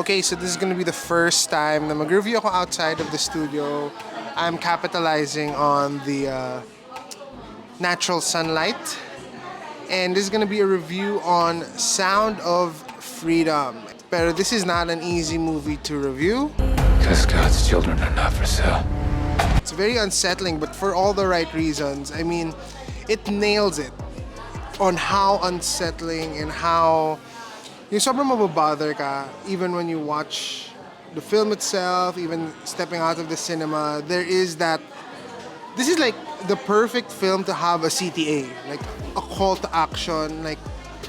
Okay, so this is gonna be the first time na mag-review ako outside of the studio. I'm capitalizing on the natural sunlight. And this is gonna be a review on Sound of Freedom. Pero this is not an easy movie to review. Because God's children are not for sale. It's very unsettling, but for all the right reasons. I mean, it nails it on how unsettling and how yung sobrang mababother ka even when you watch the film itself, even stepping out of the cinema. There is that. This is like the perfect film to have a CTA, like a call to action. Like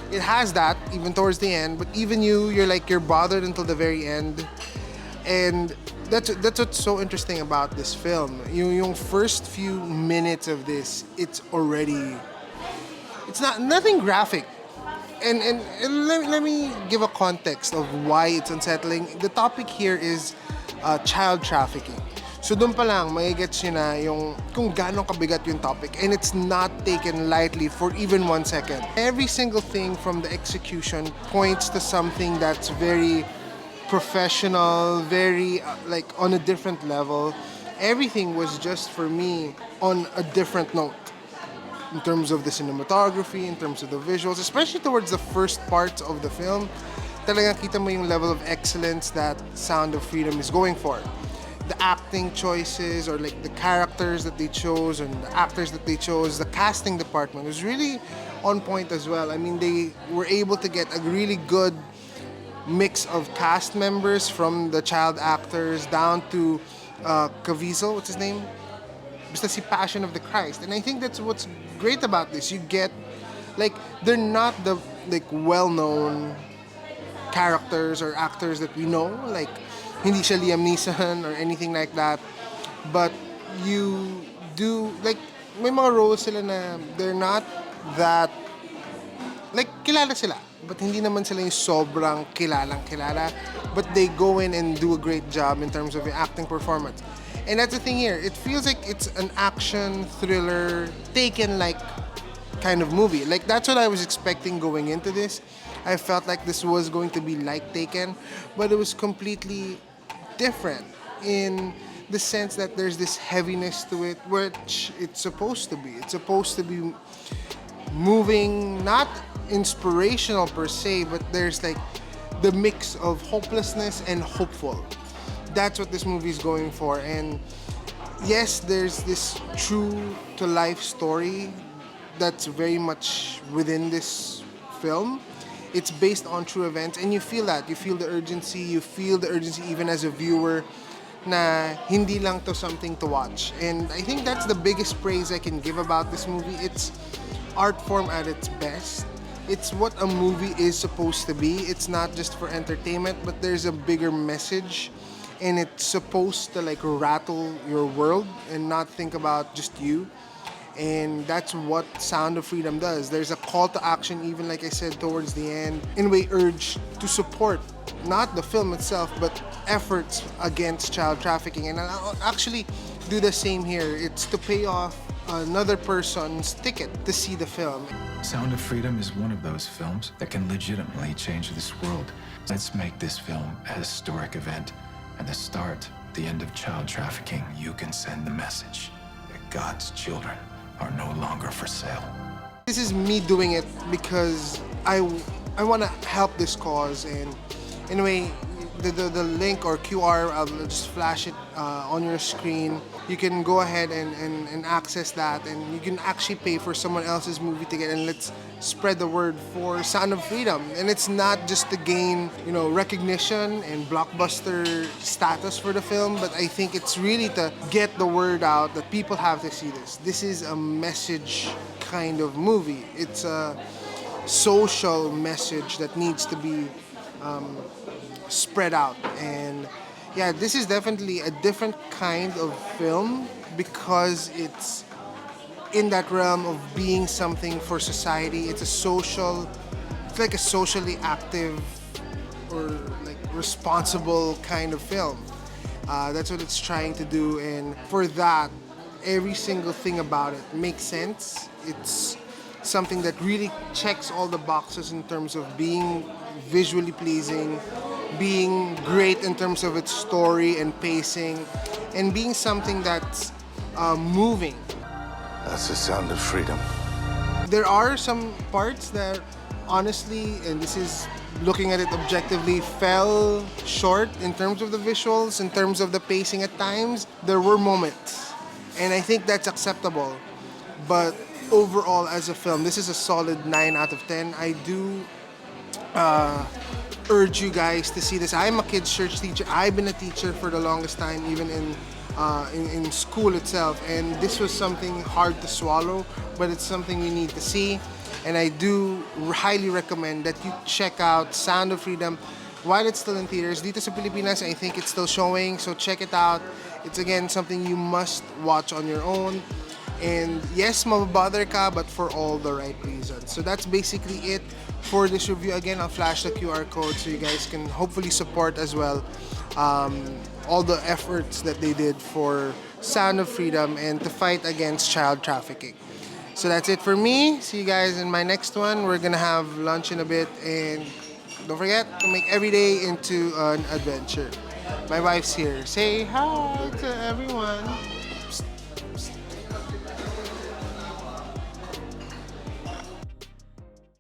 it has that even towards the end, but even you're bothered until the very end, and that's what's so interesting about this film. Yung first few minutes of this, it's not nothing graphic. And let me give a context of why it's unsettling. The topic here is child trafficking. So doon pa lang, magigets nyo na yung kung gaano kabigat yung topic. And it's not taken lightly for even 1 second. Every single thing from the execution points to something that's very professional, very like on a different level. Everything was just for me on a different note. In terms of the cinematography, in terms of the visuals, especially towards the first parts of the film, talagang kita mo yung level of excellence that Sound of Freedom is going for. The acting choices or like the characters that they chose and the actors that they chose, the casting department was really on point as well. I mean, they were able to get a really good mix of cast members from the child actors down to Caviezel, what's his name? Basta si Passion of the Christ. And I think that's what's great about this. You get, like, they're not the, like, well-known characters or actors that we know. Like, hindi siya Liam Neeson or anything like that. But you do, like, may mga roles sila na they're not that, like, kilala sila. But hindi naman sila yung sobrang kilala. But they go in and do a great job in terms of your acting performance. And that's the thing here. It feels like it's an action thriller, Taken like kind of movie. Like that's what I was expecting going into this. I felt like this was going to be like Taken, but it was completely different in the sense that there's this heaviness to it, which it's supposed to be. It's supposed to be moving, not inspirational per se, but there's like the mix of hopelessness and hopeful. That's what this movie is going for. And yes, there's this true to life story that's very much within this film. It's based on true events, and you feel that. You feel the urgency. You feel the urgency even as a viewer na hindi lang to something to watch. And I think that's the biggest praise I can give about this movie. It's art form at its best. It's what a movie is supposed to be. It's not just for entertainment, but there's a bigger message. And it's supposed to like rattle your world and not think about just you. And that's what Sound of Freedom does. There's a call to action, even like I said, towards the end, in a way urge to support not the film itself, but efforts against child trafficking. And I'll actually do the same here. It's to pay off another person's ticket to see the film. Sound of Freedom is one of those films that can legitimately change this world. Let's make this film a historic event. At the start, the end of child trafficking, you can send the message that God's children are no longer for sale. This is me doing it because I want to help this cause, and in a way, the link or QR, I'll just flash it on your screen. You can go ahead and access that, and you can actually pay for someone else's movie ticket, and let's spread the word for Sound of Freedom. And it's not just to gain, recognition and blockbuster status for the film, but I think it's really to get the word out that people have to see this. This is a message kind of movie. It's a social message that needs to be spread out. And yeah, this is definitely a different kind of film because it's in that realm of being something for society. It's like a socially active or like responsible kind of film. That's what it's trying to do, and for that, every single thing about it makes sense. It's something that really checks all the boxes in terms of being visually pleasing, being great in terms of its story and pacing, and being something that's moving. That's the sound of freedom. There are some parts that honestly, and this is looking at it objectively, fell short in terms of the visuals, in terms of the pacing at times. There were moments, and I think that's acceptable. But overall, as a film, this is a solid 9 out of 10. I do urge you guys to see this. I'm a kids church teacher. I've been a teacher for the longest time, even in school itself, and this was something hard to swallow, but it's something we need to see. And I do highly recommend that you check out Sound of Freedom while it's still in theaters. Dito sa Pilipinas, I think it's still showing, so check it out. It's again something you must watch on your own. And yes, mababother ka, but for all the right reasons. So that's basically it for this review. Again, I'll flash the QR code so you guys can hopefully support as well all the efforts that they did for Sound of Freedom and to fight against child trafficking. So that's it for me. See you guys in my next one. We're gonna have lunch in a bit, and don't forget to make every day into an adventure. My wife's here. Say hi to everyone.